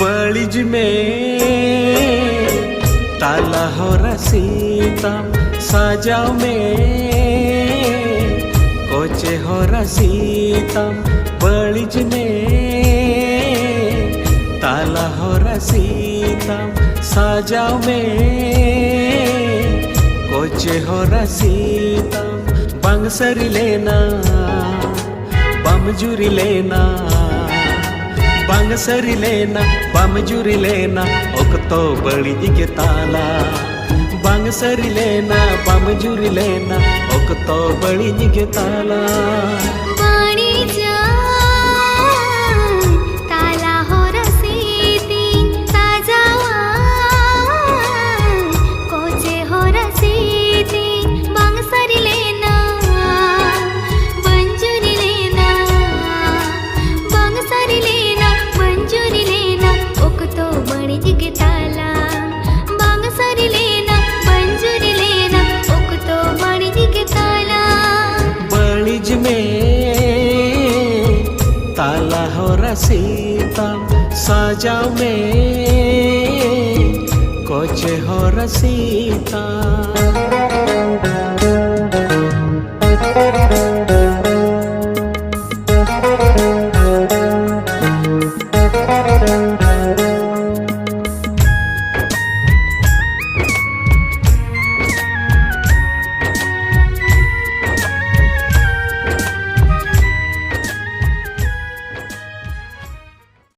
बलिज में ताला हो रसीता साजाव में कोचे हो रसीता बलिज में ताला हो रसीता साजाव में कोचे हो रसीता बंगसरी लेना बमजूरी लेना बंगसरी लेना बमजूरी लेना ओकतो बड़ी के ताला बंगसरी लेना बमजूरी लेना ओकतो बड़ी के ताला ताला हो रसीता साजाव में कोचे हो रसीता।